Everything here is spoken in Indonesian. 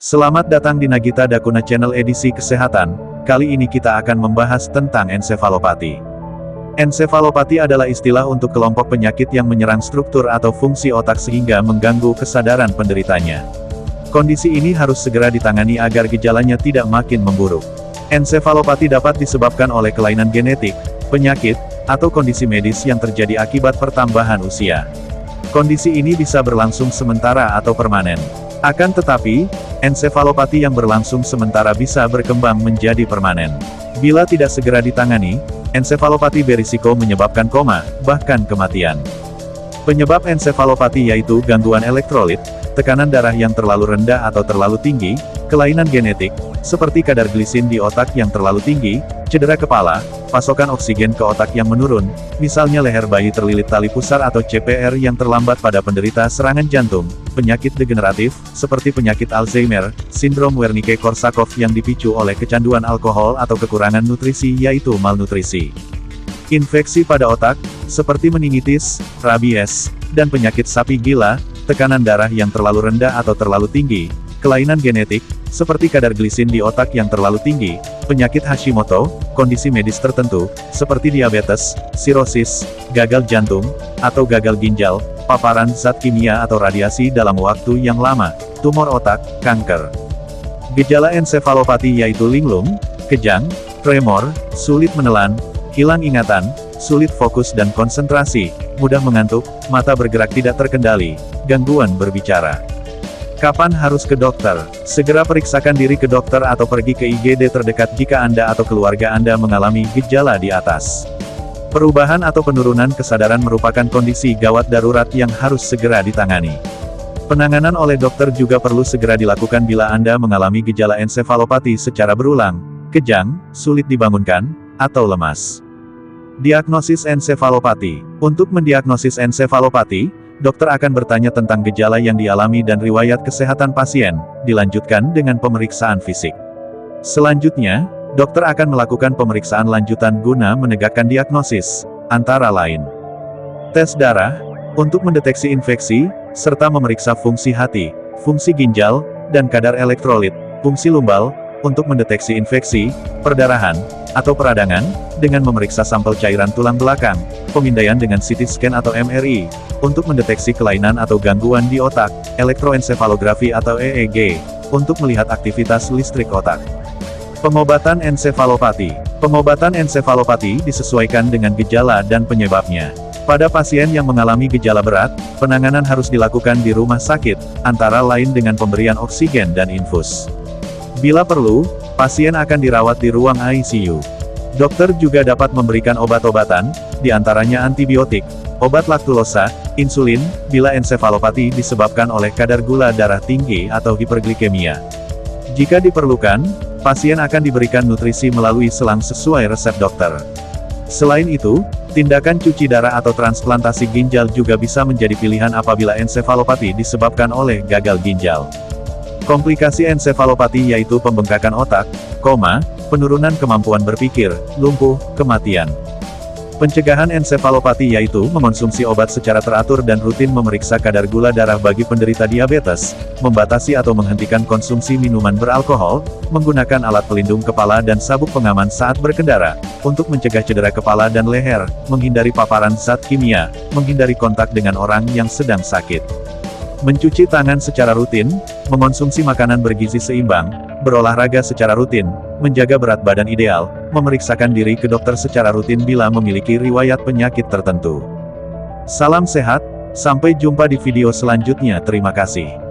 Selamat datang di Nagita Dakuna Channel edisi kesehatan. Kali ini kita akan membahas tentang ensefalopati. Ensefalopati adalah istilah untuk kelompok penyakit yang menyerang struktur atau fungsi otak sehingga mengganggu kesadaran penderitanya. Kondisi ini harus segera ditangani agar gejalanya tidak makin memburuk. Ensefalopati dapat disebabkan oleh kelainan genetik, penyakit, atau kondisi medis yang terjadi akibat pertambahan usia. Kondisi ini bisa berlangsung sementara atau permanen. Akan tetapi, ensefalopati yang berlangsung sementara bisa berkembang menjadi permanen. Bila tidak segera ditangani, ensefalopati berisiko menyebabkan koma, bahkan kematian. Penyebab ensefalopati yaitu gangguan elektrolit, tekanan darah yang terlalu rendah atau terlalu tinggi, kelainan genetik, seperti kadar glisin di otak yang terlalu tinggi, cedera kepala, pasokan oksigen ke otak yang menurun, misalnya leher bayi terlilit tali pusar atau CPR yang terlambat pada penderita serangan jantung, penyakit degeneratif, seperti penyakit Alzheimer, sindrom Wernicke-Korsakoff yang dipicu oleh kecanduan alkohol atau kekurangan nutrisi yaitu malnutrisi. Infeksi pada otak, seperti meningitis, rabies, dan penyakit sapi gila, tekanan darah yang terlalu rendah atau terlalu tinggi, kelainan genetik, seperti kadar glisin di otak yang terlalu tinggi, penyakit Hashimoto, kondisi medis tertentu, seperti diabetes, sirosis, gagal jantung, atau gagal ginjal, paparan zat kimia atau radiasi dalam waktu yang lama, tumor otak, kanker. Gejala ensefalopati yaitu linglung, kejang, tremor, sulit menelan, hilang ingatan, sulit fokus dan konsentrasi, mudah mengantuk, mata bergerak tidak terkendali, gangguan berbicara. Kapan harus ke dokter? Segera periksakan diri ke dokter atau pergi ke IGD terdekat jika Anda atau keluarga Anda mengalami gejala di atas. Perubahan atau penurunan kesadaran merupakan kondisi gawat darurat yang harus segera ditangani. Penanganan oleh dokter juga perlu segera dilakukan bila Anda mengalami gejala ensefalopati secara berulang, kejang, sulit dibangunkan, atau lemas. Diagnosis ensefalopati. Untuk mendiagnosis ensefalopati, dokter akan bertanya tentang gejala yang dialami dan riwayat kesehatan pasien, dilanjutkan dengan pemeriksaan fisik. Selanjutnya, dokter akan melakukan pemeriksaan lanjutan guna menegakkan diagnosis, antara lain tes darah, untuk mendeteksi infeksi, serta memeriksa fungsi hati, fungsi ginjal, dan kadar elektrolit, fungsi lumbal, untuk mendeteksi infeksi, perdarahan, atau peradangan, dengan memeriksa sampel cairan tulang belakang, pemindaian dengan CT scan atau MRI, untuk mendeteksi kelainan atau gangguan di otak, elektroensefalografi atau EEG, untuk melihat aktivitas listrik otak. Pengobatan ensefalopati. Pengobatan ensefalopati disesuaikan dengan gejala dan penyebabnya. Pada pasien yang mengalami gejala berat, penanganan harus dilakukan di rumah sakit, antara lain dengan pemberian oksigen dan infus. Bila perlu, pasien akan dirawat di ruang ICU. Dokter juga dapat memberikan obat-obatan, di antaranya antibiotik, obat laktulosa, insulin, bila ensefalopati disebabkan oleh kadar gula darah tinggi atau hiperglikemia. Jika diperlukan, pasien akan diberikan nutrisi melalui selang sesuai resep dokter. Selain itu, tindakan cuci darah atau transplantasi ginjal juga bisa menjadi pilihan apabila ensefalopati disebabkan oleh gagal ginjal. Komplikasi ensefalopati yaitu pembengkakan otak, koma, penurunan kemampuan berpikir, lumpuh, kematian. Pencegahan ensefalopati yaitu mengonsumsi obat secara teratur dan rutin memeriksa kadar gula darah bagi penderita diabetes, membatasi atau menghentikan konsumsi minuman beralkohol, menggunakan alat pelindung kepala dan sabuk pengaman saat berkendara, untuk mencegah cedera kepala dan leher, menghindari paparan zat kimia, menghindari kontak dengan orang yang sedang sakit. Mencuci tangan secara rutin, mengonsumsi makanan bergizi seimbang, berolahraga secara rutin, menjaga berat badan ideal, memeriksakan diri ke dokter secara rutin bila memiliki riwayat penyakit tertentu. Salam sehat, sampai jumpa di video selanjutnya. Terima kasih.